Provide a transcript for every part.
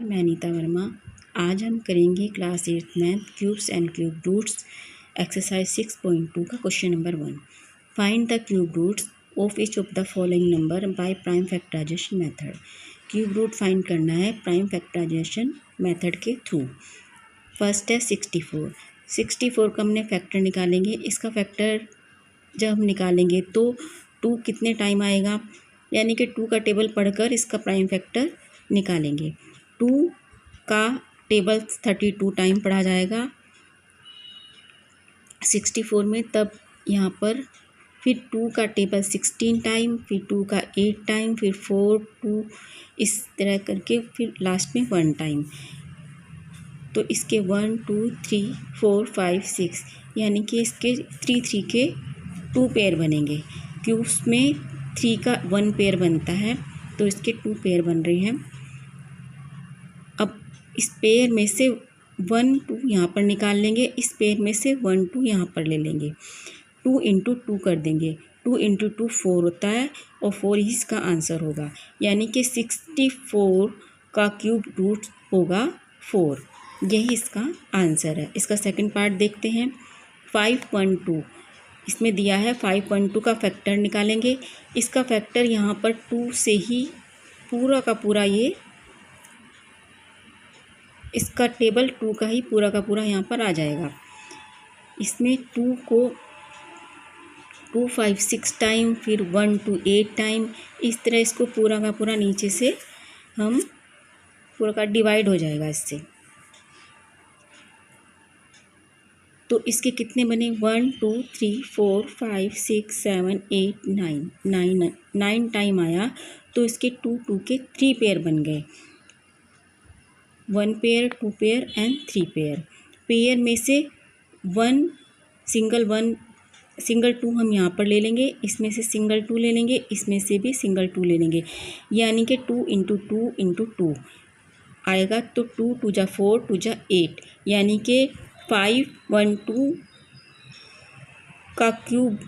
मैं अनीता वर्मा। आज हम करेंगे class 8 math cubes and cube roots exercise 6.2 का question number 1। Find the cube roots of each of the following number by prime factorization method. Cube root find करना है prime factorization method के through. First है 64। 64 का हमने factor निकालेंगे। इसका factor जब हम निकालेंगे तो 2 कितने टाइम आएगा, यानी कि 2 का टेबल पढ़कर इसका प्राइम फैक्टर निकालेंगे। 2 का टेबल 32 टाइम पढ़ा जाएगा 64 में, तब यहाँ पर फिर 2 का टेबल 16 टाइम, फिर 2 का 8 टाइम, फिर 4 2 इस तरह करके फिर लास्ट में 1 टाइम। तो इसके 1 2 3 4 5 6 यानी कि इसके 3 के 2 पेयर बनेंगे। क्यूब्स में 3 का 1 पेयर बनता है, तो इसके 2 पेयर बन रहे हैं। अब इस पेयर में से 1 2 यहाँ पर निकाल लेंगे, इस पेयर में से 1 2 यहाँ पर ले लेंगे। 2 इंटू 2 कर देंगे, 2 इंटू 2 4 होता है और 4 ही इसका आंसर होगा, यानी कि 64 का क्यूब रूट होगा 4। यही इसका आंसर है। इसका सेकंड पार्ट देखते हैं। 512 इसमें दिया है, 512 का फैक्टर निकालेंगे। इसका फैक्टर यहाँ पर 2 से ही पूरा का पूरा ये इसका टेबल 2 का ही पूरा का पूरा यहाँ पर आ जाएगा। इसमें 2 को 2 5 6 टाइम, फिर 1 2 8 टाइम, इस तरह इसको पूरा का पूरा नीचे से हम पूरा का डिवाइड हो जाएगा इससे। तो इसके कितने बने, 1 2 3 4 5 6 7 8 9 9 टाइम आया। तो इसके 2 2 के 3 पेयर बन गए, 1 pair 2 pair and 3 pair. Pair में से 1 सिंगल 2 हम यहाँ पर ले लेंगे, इसमें से सिंगल 2 ले लेंगे, इसमें से भी सिंगल 2 ले लेंगे, यानी कि 2 इंटू 2 इंटू 2 आएगा। तो 2 2 जा 4 2 जा 8, यानी कि 512 का क्यूब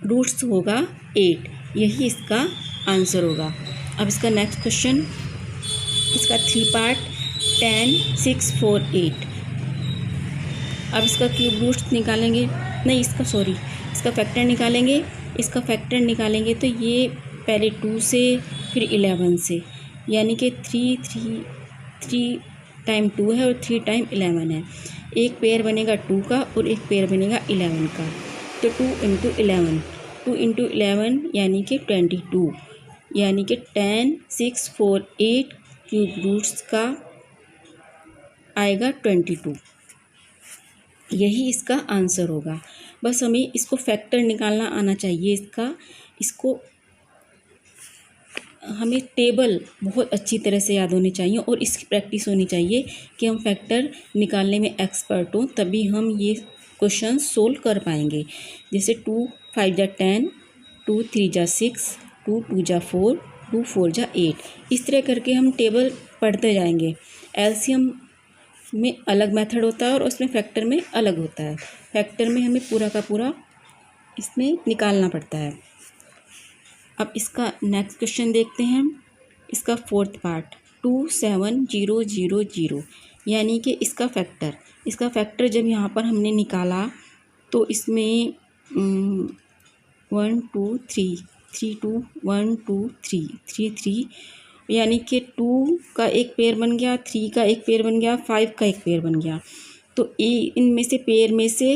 रूट्स होगा 8। यही इसका आंसर होगा। अब इसका नेक्स्ट क्वेश्चन, इसका 3 पार्ट 10 6 4 8। अब इसका क्यूब रूट्स निकालेंगे, नहीं इसका फैक्टर निकालेंगे। इसका फैक्टर निकालेंगे तो ये पहले 2 से फिर 11 से, यानी कि 3 टाइम 2 है और 3 टाइम 11 है। एक पेयर बनेगा 2 का और एक पेयर बनेगा 11 का। तो 2 इंटू 11 यानी कि 22, यानी कि 10 6 4 8 क्यूब रूट्स का आएगा 22। यही इसका आंसर होगा। बस हमें इसको फैक्टर निकालना आना चाहिए इसको हमें टेबल बहुत अच्छी तरह से याद होनी चाहिए और इसकी प्रैक्टिस होनी चाहिए कि हम फैक्टर निकालने में एक्सपर्ट हों, तभी हम ये क्वेश्चन सोल्व कर पाएंगे। जैसे 2 5 जा 10, 2 3 जा 6, 2 2 जा 4, 2 4 जा 8, इस तरह करके हम टेबल पढ़ते जाएंगे। एलसीएम में अलग मेथड होता है और उसमें फैक्टर में अलग होता है। फैक्टर में हमें पूरा का पूरा इसमें निकालना पड़ता है। अब इसका नेक्स्ट क्वेश्चन देखते हैं। इसका 4th पार्ट 2 7 0 0 0, यानी कि इसका फैक्टर जब यहाँ पर हमने निकाला तो इसमें 1 2 3 3 2 1 2 3 3 3, यानी कि 2 का एक पेयर बन गया, 3 का एक पेयर बन गया, 5 का एक पेयर बन गया। तो इनमें से पेयर में से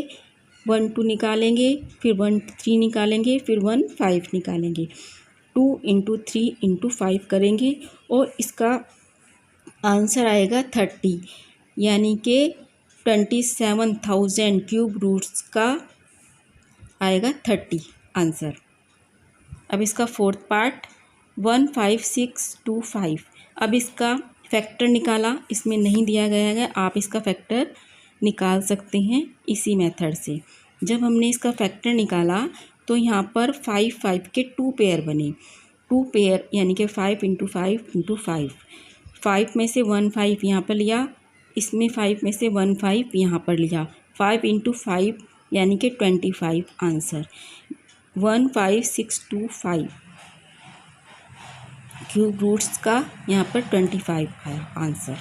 1 2 निकालेंगे, फिर 1 3 निकालेंगे, फिर 1 5 निकालेंगे। 2 इंटू 3 इंटू 5 करेंगे और इसका आंसर आएगा 30, यानी कि 27,000 क्यूब रूट्स का आएगा 30 आंसर। अब इसका 4th पार्ट 1 5 6 2 5। अब इसका फैक्टर निकाला, इसमें नहीं दिया गया है, आप इसका फैक्टर निकाल सकते हैं इसी मेथड से। जब हमने इसका फैक्टर निकाला तो यहाँ पर 5 5 के 2 पेयर बने, 2 पेयर यानी कि 5 इंटू 5 इंटू 5। 5 में से 1 5 यहाँ पर लिया, इसमें 5 में से 1 5 यहाँ पर लिया, 5 इंटू 5 यानी कि 25 आंसर। 1 5 6 2 5 क्यूब रूट्स का यहाँ पर 25 है आंसर।